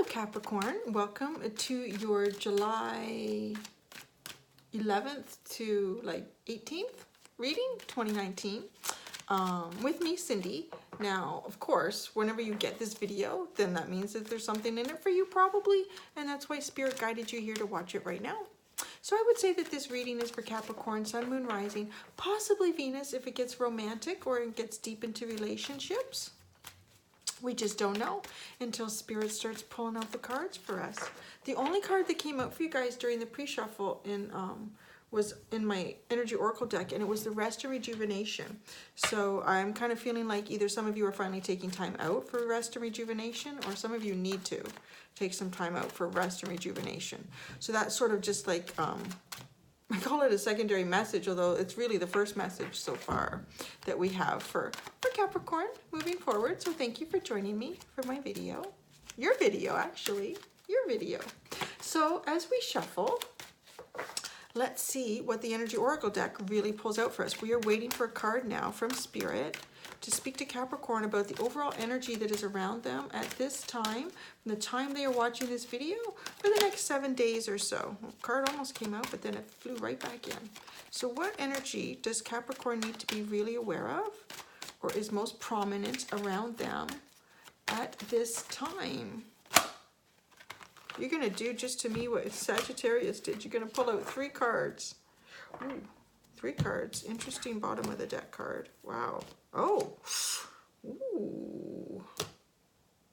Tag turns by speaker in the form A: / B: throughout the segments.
A: Capricorn, welcome to your July 11th to like 18th reading 2019 with me, Cindy. Now, of course, whenever you get this video, then that means that there's something in it for you probably, and that's why Spirit guided you here to watch it right now. So I would say that this reading is for Capricorn, Sun, Moon, Rising, possibly Venus if it gets romantic or it gets deep into relationships. We just don't know until Spirit starts pulling out the cards for us. The only card that came out for you guys during the pre-shuffle was in my Energy Oracle deck, and it was the Rest and Rejuvenation. So I'm kind of feeling like either some of you are finally taking time out for rest and rejuvenation, or some of you need to take some time out for rest and rejuvenation. So that's sort of just like, I call it a secondary message, although it's really the first message so far that we have for Capricorn moving forward. So thank you for joining me for my video. Your video, actually. Your video. So as we shuffle, let's see what the Energy Oracle deck really pulls out for us. We are waiting for a card now from Spirit to speak to Capricorn about the overall energy that is around them at this time, from the time they are watching this video, for the next 7 days or so. Well, card almost came out, but then it flew right back in. So what energy does Capricorn need to be really aware of, or is most prominent around them at this time? You're going to do just to me what Sagittarius did. You're going to pull out 3 cards. Ooh, 3 cards. Interesting bottom of the deck card. Wow. Oh. Ooh.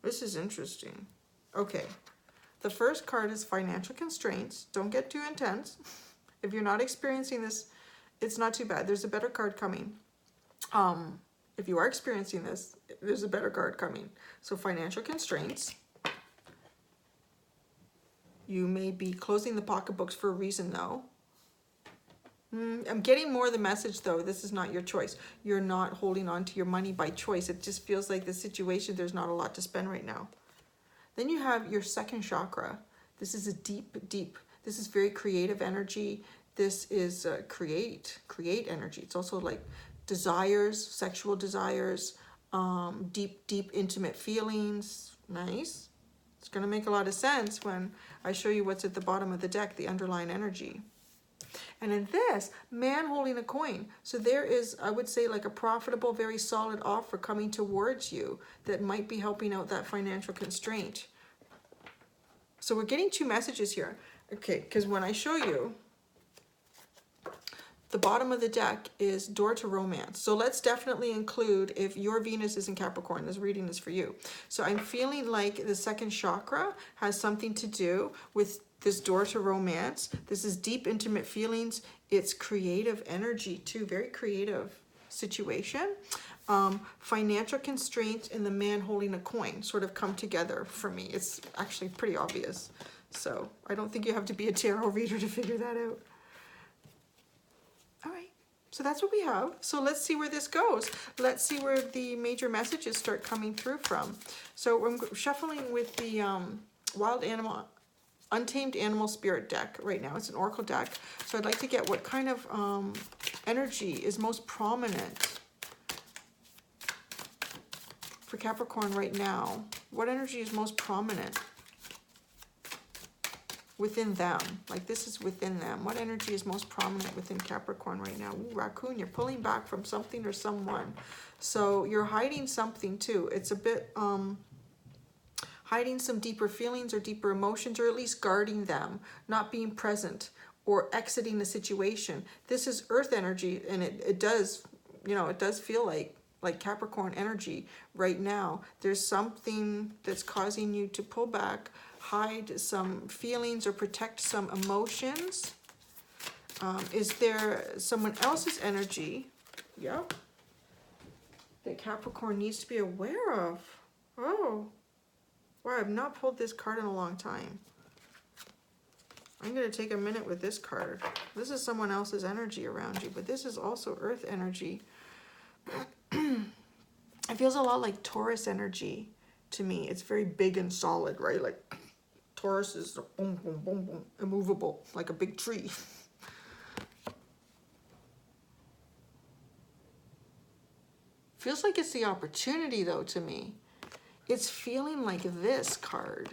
A: This is interesting. Okay. The first card is financial constraints. Don't get too intense. If you're not experiencing this, it's not too bad. There's a better card coming. If you are experiencing this, there's a better card coming. So financial constraints. You may be closing the pocketbooks for a reason, though. I'm getting more of the message, though. This is not your choice. You're not holding on to your money by choice. It just feels like the situation, there's not a lot to spend right now. Then you have your second chakra. This is a deep, this is very creative energy. This is create energy. It's also like desires, sexual desires, deep, intimate feelings. Nice. It's going to make a lot of sense when I show you what's at the bottom of the deck, the underlying energy. And in this, man holding a coin. So there is, I would say, like a profitable, very solid offer coming towards you that might be helping out that financial constraint. So we're getting 2 messages here. Okay, because when I show you, the bottom of the deck is door to romance. So let's definitely include, if your Venus is in Capricorn, this reading is for you. So I'm feeling like the second chakra has something to do with this door to romance. This is deep, intimate feelings. It's creative energy too, very creative situation. Financial constraints and the man holding a coin sort of come together for me. It's actually pretty obvious. So I don't think you have to be a tarot reader to figure that out. All right, so that's what we have. So let's see where this goes. Let's see where the major messages start coming through from. So I'm shuffling with the Wild Animal, Untamed Animal Spirit deck right now. It's an Oracle deck. So I'd like to get what kind of energy is most prominent for Capricorn right now. What energy is most prominent within them? Like this is within them. What energy is most prominent within Capricorn right now? Ooh, raccoon, you're pulling back from something or someone. So you're hiding something too. It's a bit hiding some deeper feelings or deeper emotions, or at least guarding them, not being present or exiting the situation. This is earth energy, and it does, you know, it does feel like Capricorn energy right now. There's something that's causing you to pull back, hide some feelings or protect some emotions. Is there someone else's energy, yeah, that Capricorn needs to be aware of? Oh, wow, I've not pulled this card in a long time. I'm going to take a minute with this card. This is someone else's energy around you, but this is also earth energy. It feels a lot like Taurus energy to me. It's very big and solid, right? Like Taurus is boom, boom, boom, boom, immovable, like a big tree. Feels like it's the opportunity, though, to me. It's feeling like this card.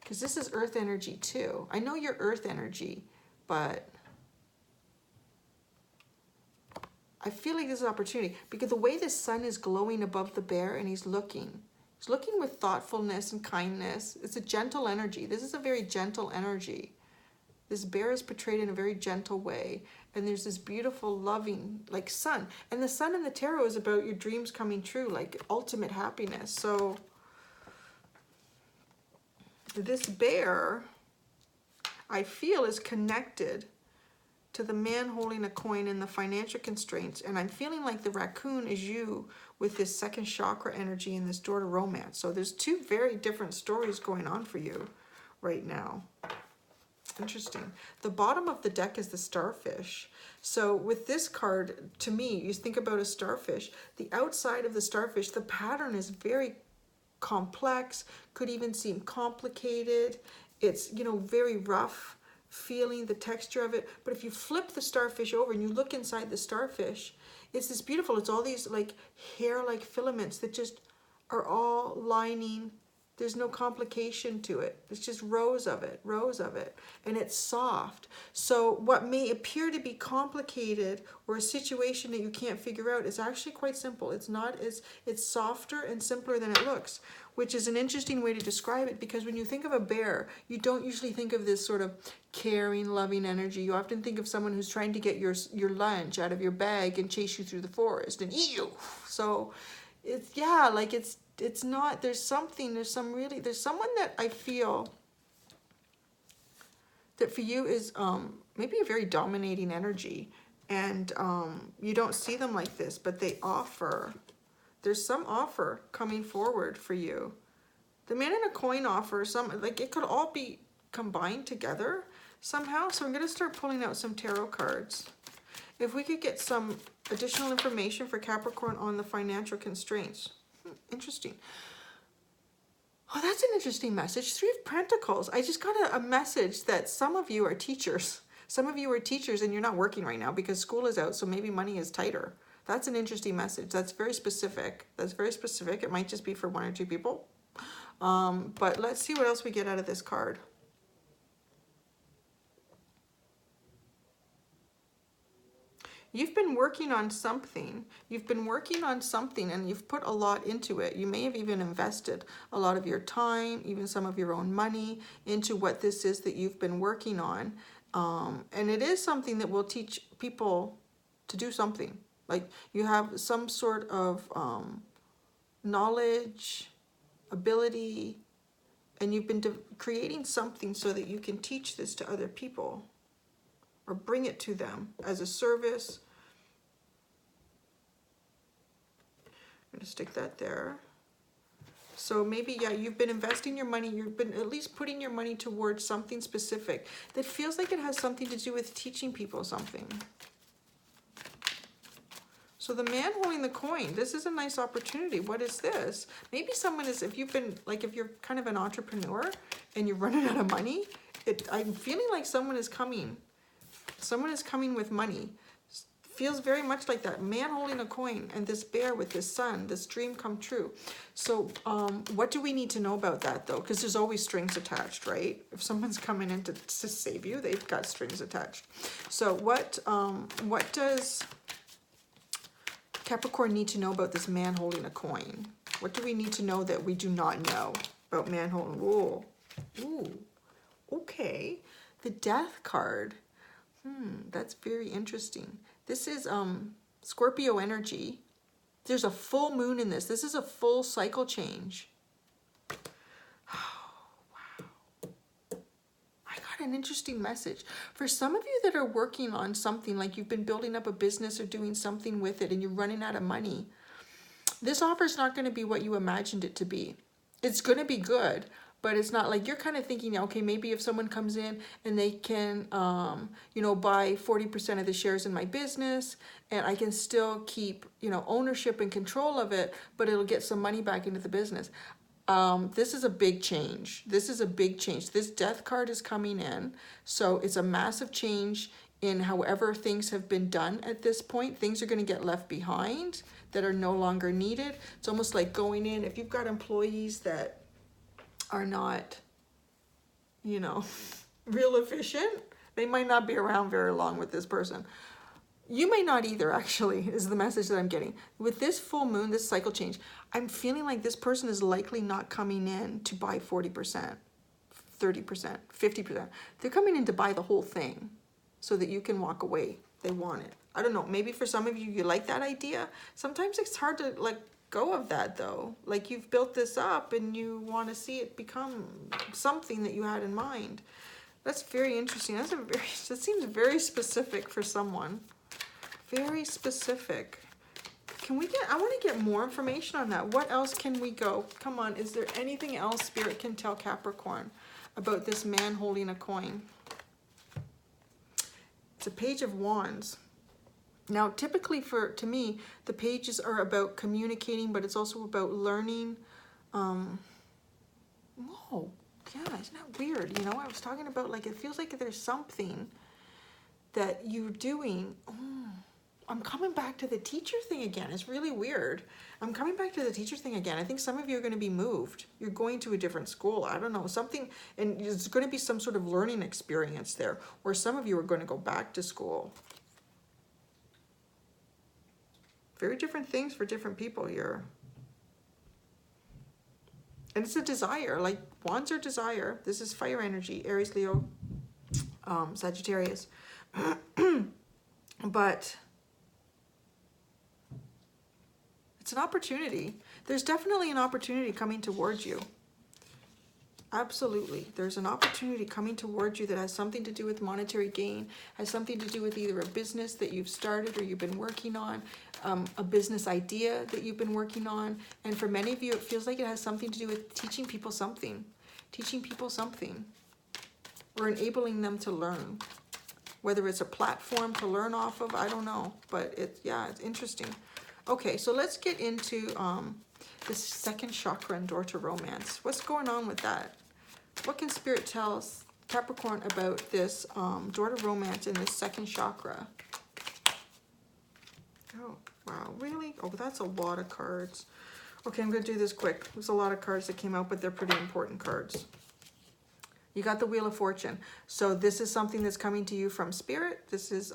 A: Because this is earth energy too. I know you're earth energy, but I feel like this is an opportunity because the way the sun is glowing above the bear and he's looking with thoughtfulness and kindness. It's a gentle energy. This is a very gentle energy. This bear is portrayed in a very gentle way. And there's this beautiful, loving, like sun. And the sun in the tarot is about your dreams coming true, like ultimate happiness. So this bear, I feel, is connected to the man holding a coin and the financial constraints. And I'm feeling like the raccoon is you with this second chakra energy and this door to romance. So there's two very different stories going on for you right now. Interesting. The bottom of the deck is the starfish. So with this card, to me, you think about a starfish. The outside of the starfish, the pattern is very complex, could even seem complicated. It's, you know, very rough feeling, the texture of it. But if you flip the starfish over and you look inside the starfish, it's this beautiful, it's all these like hair-like filaments that just are all lining. There's no complication to it. It's just rows of it, and it's soft. So what may appear to be complicated or a situation that you can't figure out is actually quite simple. It's not as, it's softer and simpler than it looks, which is an interesting way to describe it, because when you think of a bear, you don't usually think of this sort of caring, loving energy. You often think of someone who's trying to get your lunch out of your bag and chase you through the forest and eat you. So it's, yeah, like it's not, there's someone that I feel that for you is maybe a very dominating energy, and you don't see them like this, but they offer, there's some offer coming forward for you. The man in a coin offer, like it could all be combined together somehow. So I'm going to start pulling out some tarot cards. If we could get some additional information for Capricorn on the financial constraints. Interesting. Oh, that's an interesting message. 3 of Pentacles. I just got a message that some of you are teachers. Some of you are teachers and you're not working right now because school is out, so maybe money is tighter. That's an interesting message. That's very specific. That's very specific. It might just be for 1 or 2 people. But let's see what else we get out of this card. You've been working on something. You've been working on something and you've put a lot into it. You may have even invested a lot of your time, even some of your own money into what this is that you've been working on. And it is something that will teach people to do something. Like you have some sort of knowledge, ability, and you've been creating something so that you can teach this to other people or bring it to them as a service. I'm going to stick that there. So maybe, yeah, you've been investing your money. You've been at least putting your money towards something specific that feels like it has something to do with teaching people something. So the man holding the coin, this is a nice opportunity. What is this? Maybe someone is, if you've been, like if you're kind of an entrepreneur and you're running out of money, I'm feeling like someone is coming. Someone is coming with money. Feels very much like that. Man holding a coin and this bear with this sun, this dream come true. So what do we need to know about that though? Because there's always strings attached, right? If someone's coming in to save you, they've got strings attached. So what does Capricorn need to know about this man holding a coin? What do we need to know that we do not know about man holding? Whoa. Ooh. Okay. The Death card. That's very interesting. This is Scorpio energy. There's a full moon in this. This is a full cycle change. Oh, wow. I got an interesting message. For some of you that are working on something, like you've been building up a business or doing something with it and you're running out of money, this offer is not going to be what you imagined it to be. It's going to be good, but it's not like you're kind of thinking, okay, maybe if someone comes in and they can, you know, buy 40% of the shares in my business and I can still keep, you know, ownership and control of it, but it'll get some money back into the business. This is a big change. This is a big change. This Death card is coming in. So it's a massive change in however things have been done at this point. Things are going to get left behind that are no longer needed. It's almost like going in, if you've got employees that are not you know, real efficient. They might not be around very long with this person. You may not either, actually, is the message that I'm getting. With this full moon, this cycle change, I'm feeling like this person is likely not coming in to buy 40%, 30%, 50%. They're coming in to buy the whole thing so that you can walk away. They want it. I don't know. Maybe for some of you, you like that idea. Sometimes it's hard to let go of that, though. Like, you've built this up and you want to see it become something that you had in mind. That's very interesting. That seems very specific for someone. Very specific. I want to get more information on that. What else can we go? Come on, is there anything else Spirit can tell Capricorn about this man holding a coin? It's a Page of Wands. Now, typically to me, the pages are about communicating, but it's also about learning. Whoa, yeah, isn't that weird? You know, I was talking about, like, it feels like there's something that you're doing. I'm coming back to the teacher thing again. It's really weird. I'm coming back to the teacher thing again. I think some of you are going to be moved. You're going to a different school. I don't know, something, and there's going to be some sort of learning experience there, or some of you are going to go back to school. Very different things for different people here. And it's a desire, like wands are desire. This is fire energy, Aries, Leo, Sagittarius. But it's an opportunity. There's definitely an opportunity coming towards you. Absolutely. There's an opportunity coming towards you that has something to do with monetary gain, has something to do with either a business that you've started or you've been working on, a business idea that you've been working on. And for many of you, it feels like it has something to do with teaching people something, or enabling them to learn. Whether it's a platform to learn off of, I don't know. But it's interesting. Okay, so let's get into the second chakra and door to romance. What's going on with that? What can Spirit tell us, Capricorn, about this door to romance in this second chakra? Oh, wow, really? Oh, that's a lot of cards. Okay, I'm going to do this quick. There's a lot of cards that came out, but they're pretty important cards. You got the Wheel of Fortune. So this is something that's coming to you from Spirit. This is,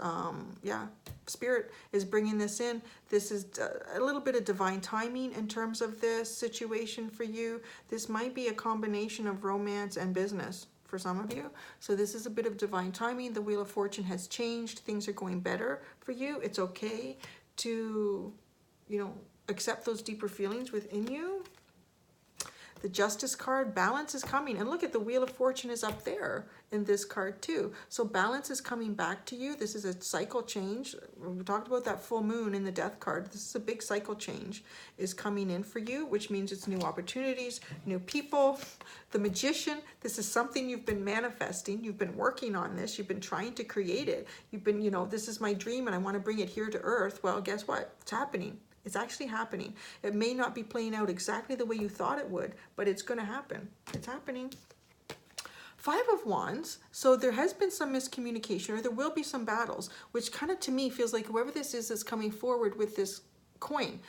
A: Spirit is bringing this in. This is a little bit of divine timing in terms of this situation for you. This might be a combination of romance and business for some of you. So this is a bit of divine timing. The Wheel of Fortune has changed. Things are going better for you. It's okay to, accept those deeper feelings within you. The Justice card, balance is coming. And look at the Wheel of Fortune is up there in this card too. So balance is coming back to you. This is a cycle change. We talked about that full moon in the Death card. This is a big cycle change is coming in for you, which means it's new opportunities, new people. The Magician, this is something you've been manifesting. You've been working on this. You've been trying to create it. You've been, this is my dream and I want to bring it here to earth. Well, guess what? It's happening. It's actually happening. It may not be playing out exactly the way you thought it would, but it's going to happen. It's happening. Five of Wands. So there has been some miscommunication, or there will be some battles, which kind of to me feels like whoever this is coming forward with this coin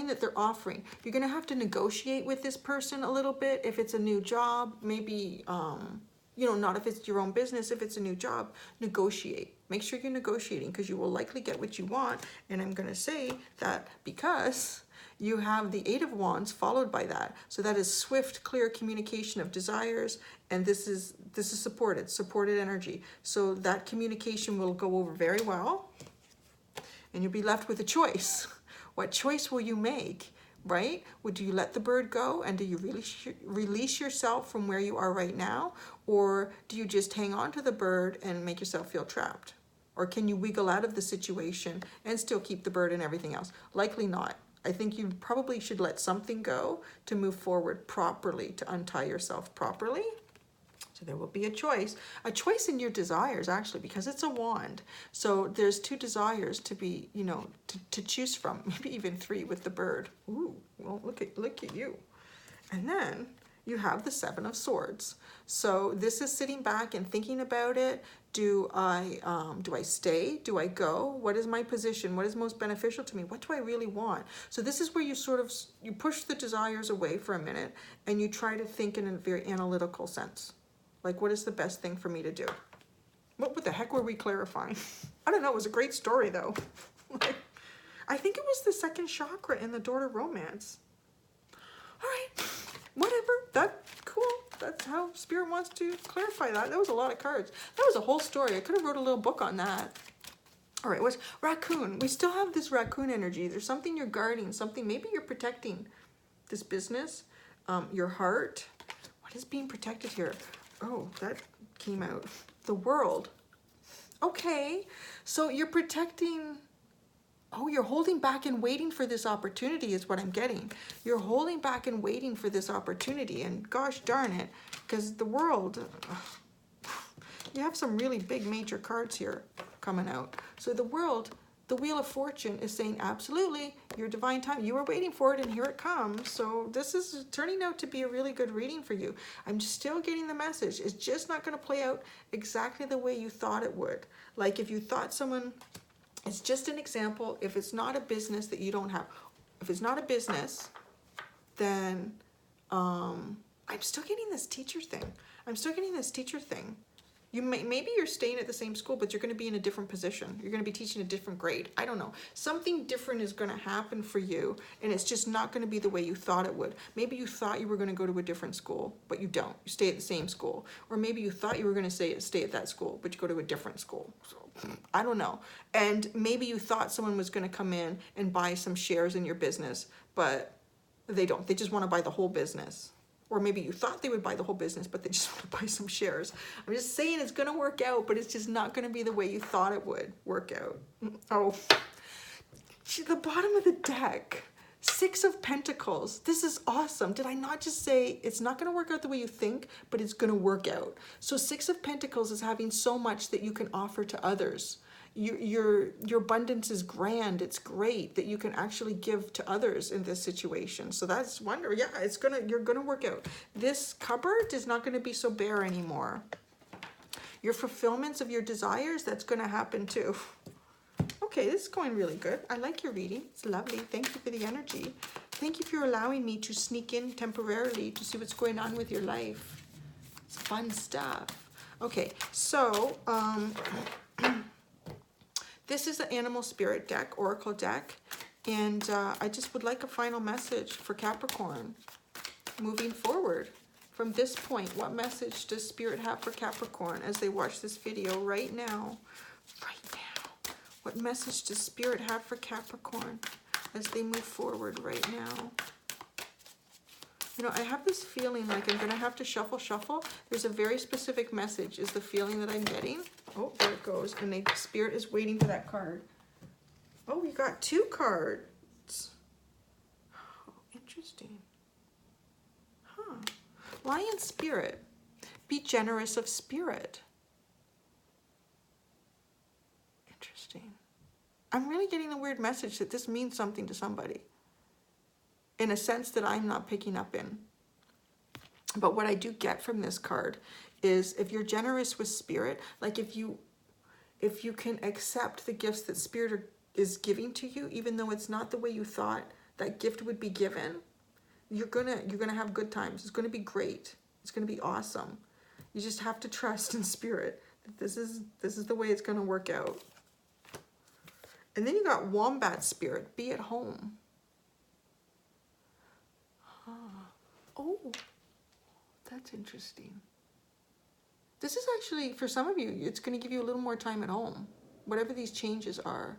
A: that they're offering. You're going to have to negotiate with this person a little bit. If it's a new job, maybe, not if it's your own business, if it's a new job, negotiate. Make sure you're negotiating because you will likely get what you want. And I'm going to say that because you have the Eight of Wands followed by that. So that is swift, clear communication of desires. And this is supported energy. So that communication will go over very well. And you'll be left with a choice. What choice will you make? Right? Would you let the bird go and do you really release yourself from where you are right now? Or do you just hang on to the bird and make yourself feel trapped? Or can you wiggle out of the situation and still keep the bird and everything else? Likely not. I think you probably should let something go to move forward properly, to untie yourself properly. So there will be a choice in your desires, actually, because it's a wand. So there's two desires to be, to choose from, maybe even three with the bird. Ooh, well, look at you. And then you have the Seven of Swords. So this is sitting back and thinking about it. Do I stay? Do I go? What is my position? What is most beneficial to me? What do I really want? So this is where you you push the desires away for a minute and you try to think in a very analytical sense. Like, what is the best thing for me to do? What the heck were we clarifying? I don't know. It was a great story, though. Like, I think it was the second chakra in the Door to Romance. All right, whatever. That's cool. That's how Spirit wants to clarify that. That was a lot of cards. That was a whole story. I could have wrote a little book on that. All right, what's raccoon? We still have this raccoon energy. There's something you're guarding, something maybe you're protecting. This business, your heart. What is being protected here? Oh, that came out. The world. Okay, so you're protecting. Oh, you're holding back and waiting for this opportunity is what I'm getting. You're holding back and waiting for this opportunity. And gosh darn it, because the world, you have some really big major cards here coming out. So the world, the Wheel of Fortune is saying, absolutely, your divine time. You were waiting for it and here it comes. So this is turning out to be a really good reading for you. I'm still getting the message. It's just not going to play out exactly the way you thought it would. Like if you thought someone... It's just an example. If it's not a business that you don't have, if it's not a business, then I'm still getting this teacher thing. I'm still getting this teacher thing. You maybe you're staying at the same school, but you're going to be in a different position. You're going to be teaching a different grade. I don't know. Something different is going to happen for you, and it's just not going to be the way you thought it would. Maybe you thought you were going to go to a different school, but you don't. You stay at the same school. Or maybe you thought you were going to stay at that school, but you go to a different school. So, I don't know. And maybe you thought someone was going to come in and buy some shares in your business, but they don't. They just want to buy the whole business. Or maybe you thought they would buy the whole business, but they just want to buy some shares. I'm just saying it's going to work out, but it's just not going to be the way you thought it would work out. Oh, the bottom of the deck. 6 of Pentacles. This is awesome. Did I not just say it's not going to work out the way you think, but it's going to work out? So 6 of Pentacles is having so much that you can offer to others. Your abundance is grand. It's great that you can actually give to others in this situation. So that's wonderful. Yeah, you're gonna work out. This cupboard is not gonna be so bare anymore. Your fulfillments of your desires, that's gonna happen too. Okay, this is going really good. I like your reading. It's lovely. Thank you for the energy. Thank you for allowing me to sneak in temporarily to see what's going on with your life. It's fun stuff. Okay, so this is the Animal Spirit deck, Oracle deck, and I just would like a final message for Capricorn moving forward. From this point, what message does Spirit have for Capricorn as they watch this video right now? Right now. What message does Spirit have for Capricorn as they move forward right now? You know, I have this feeling like I'm going to have to shuffle. There's a very specific message is the feeling that I'm getting. Oh, there it goes. And the Spirit is waiting for that card. Oh, we got 2 cards. Oh, interesting. Huh. Lion Spirit. Be generous of spirit. Interesting. I'm really getting a weird message that this means something to somebody. In a sense that I'm not picking up in. But what I do get from this card is if you're generous with spirit, like if you can accept the gifts that Spirit is giving to you, even though it's not the way you thought that gift would be given, you're gonna have good times. It's gonna be great. It's gonna be awesome. You just have to trust in Spirit that this is the way it's gonna work out. And then you got Wombat Spirit, be at home. Oh, that's interesting. This is actually, for some of you, it's going to give you a little more time at home. Whatever these changes are,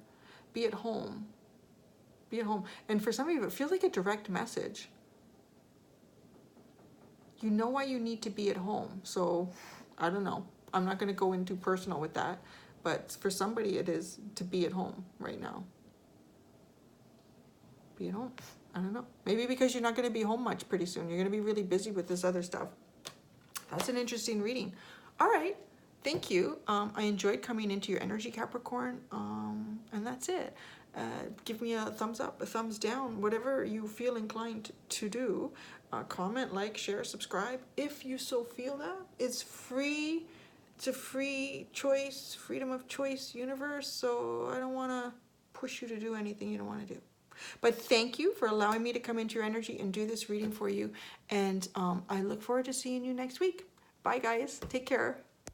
A: be at home. Be at home. And for some of you, it feels like a direct message. You know why you need to be at home. So, I don't know. I'm not going to go into personal with that. But for somebody, it is to be at home right now. Be at home. I don't know. Maybe because you're not going to be home much pretty soon. You're going to be really busy with this other stuff. That's an interesting reading. All right. Thank you. I enjoyed coming into your energy, Capricorn. And that's it. Give me a thumbs up, a thumbs down, whatever you feel inclined to do. Comment, like, share, subscribe. If you so feel that. It's free. It's a free choice, freedom of choice universe. So I don't want to push you to do anything you don't want to do. But thank you for allowing me to come into your energy and do this reading for you. And I look forward to seeing you next week. Bye, guys. Take care.